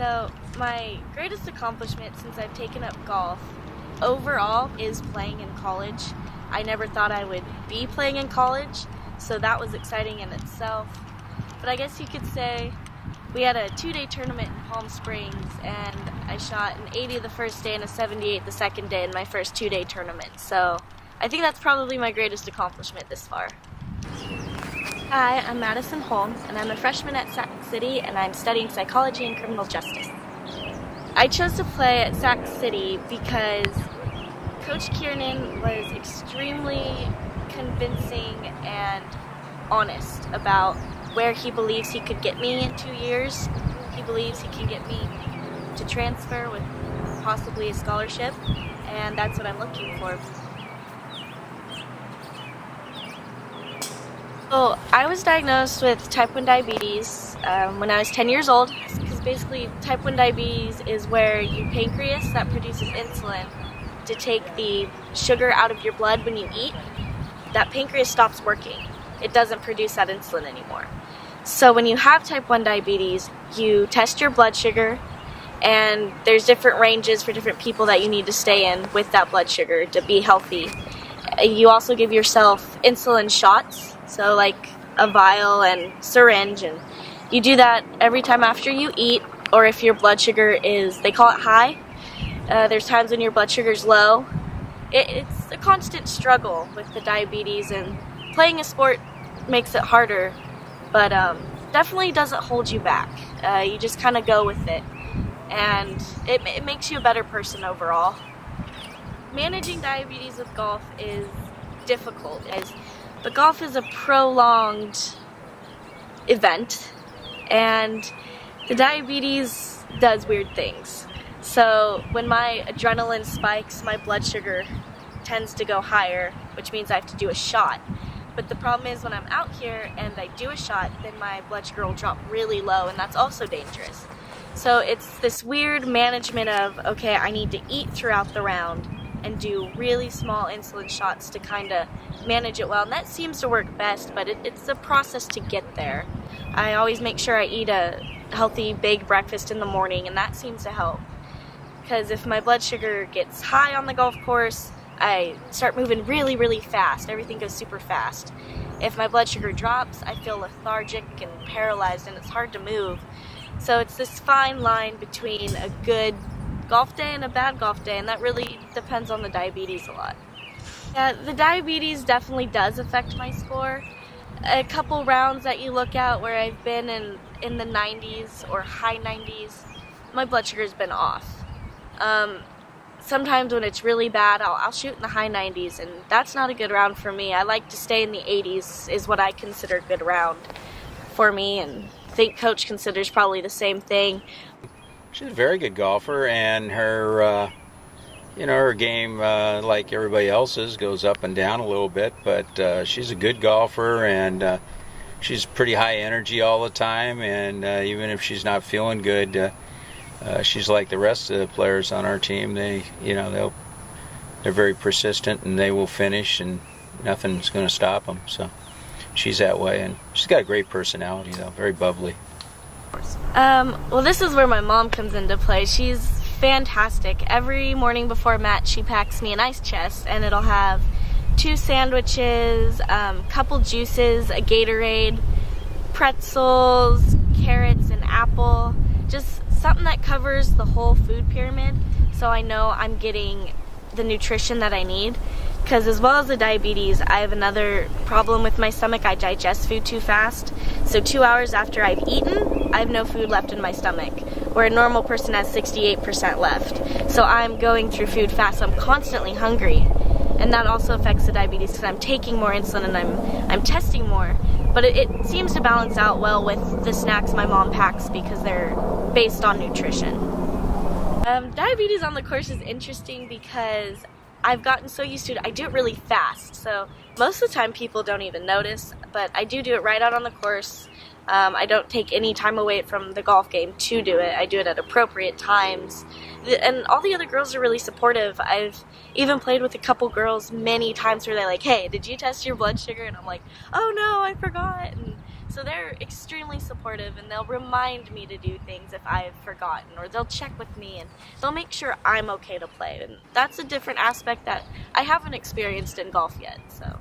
So my greatest accomplishment since I've taken up golf overall is playing in college. I never thought I would be playing in college, so that was exciting in itself. But I guess you could say we had a 2-day tournament in Palm Springs, and I shot an 80 the first day and a 78 the second day in my first 2-day tournament. So I think that's probably my greatest accomplishment this far. Hi, I'm Madison Holmes, and I'm a freshman at Sac City, and I'm studying psychology and criminal justice. I chose to play at Sac City because Coach Kiernan was extremely convincing and honest about where he believes he could get me in 2 years. He believes he can get me to transfer with possibly a scholarship, and that's what I'm looking for. So I was diagnosed with type 1 diabetes when I was 10 years old, because basically type 1 diabetes is where your pancreas that produces insulin to take the sugar out of your blood when you eat, that pancreas stops working. It doesn't produce that insulin anymore. So when you have type 1 diabetes, you test your blood sugar, and there's different ranges for different people that you need to stay in with that blood sugar to be healthy. You also give yourself insulin shots, so like a vial and syringe, and you do that every time after you eat, or if your blood sugar is, they call it high. There's times when your blood sugar's low. It's a constant struggle with the diabetes, and playing a sport makes it harder, but definitely doesn't hold you back. You just kind of go with it, and it makes you a better person overall. Managing diabetes with golf is difficult, but golf is a prolonged event, and the diabetes does weird things. So when my adrenaline spikes, my blood sugar tends to go higher, which means I have to do a shot. But the problem is when I'm out here and I do a shot, then my blood sugar will drop really low, and that's also dangerous. So it's this weird management of, okay, I need to eat throughout the round and do really small insulin shots to kind of manage it well. And that seems to work best, but it's a process to get there. I always make sure I eat a healthy, big breakfast in the morning, and that seems to help. Because if my blood sugar gets high on the golf course, I start moving really, really fast. Everything goes super fast. If my blood sugar drops, I feel lethargic and paralyzed, and it's hard to move. So it's this fine line between a good golf day and a bad golf day, and that really depends on the diabetes a lot. Yeah, the diabetes definitely does affect my score. A couple rounds that you look at where I've been in the 90s or high 90s, my blood sugar's been off. Sometimes when it's really bad, I'll shoot in the high 90s, and that's not a good round for me. I like to stay in the 80s is what I consider a good round for me, and I think Coach considers probably the same thing. She's a very good golfer, and her, her game, like everybody else's, goes up and down a little bit, but she's a good golfer, and she's pretty high energy all the time, and even if she's not feeling good, she's like the rest of the players on our team. They're very persistent, and they will finish, and nothing's going to stop them. So she's that way, and she's got a great personality, though, very bubbly. Well, this is where my mom comes into play. She's fantastic. Every morning before match, she packs me an ice chest, and it'll have 2 sandwiches, couple juices, a Gatorade, pretzels, carrots, and apple. Just something that covers the whole food pyramid, so I know I'm getting the nutrition that I need. Because as well as the diabetes, I have another problem with my stomach. I digest food too fast. So 2 hours after I've eaten, I have no food left in my stomach, where a normal person has 68% left. So I'm going through food fast. So I'm constantly hungry. And that also affects the diabetes because I'm taking more insulin and I'm testing more. But it seems to balance out well with the snacks my mom packs because they're based on nutrition. Diabetes on the course is interesting because I've gotten so used to it. I do it really fast, so most of the time people don't even notice, but I do it right out on the course. I don't take any time away from the golf game to do it. I do it at appropriate times. And all the other girls are really supportive. I've even played with a couple girls many times where they're like, hey, did you test your blood sugar? And I'm like, oh no, I forgot. And So they're extremely supportive, and they'll remind me to do things if I've forgotten, or they'll check with me and they'll make sure I'm okay to play. And that's a different aspect that I haven't experienced in golf yet. So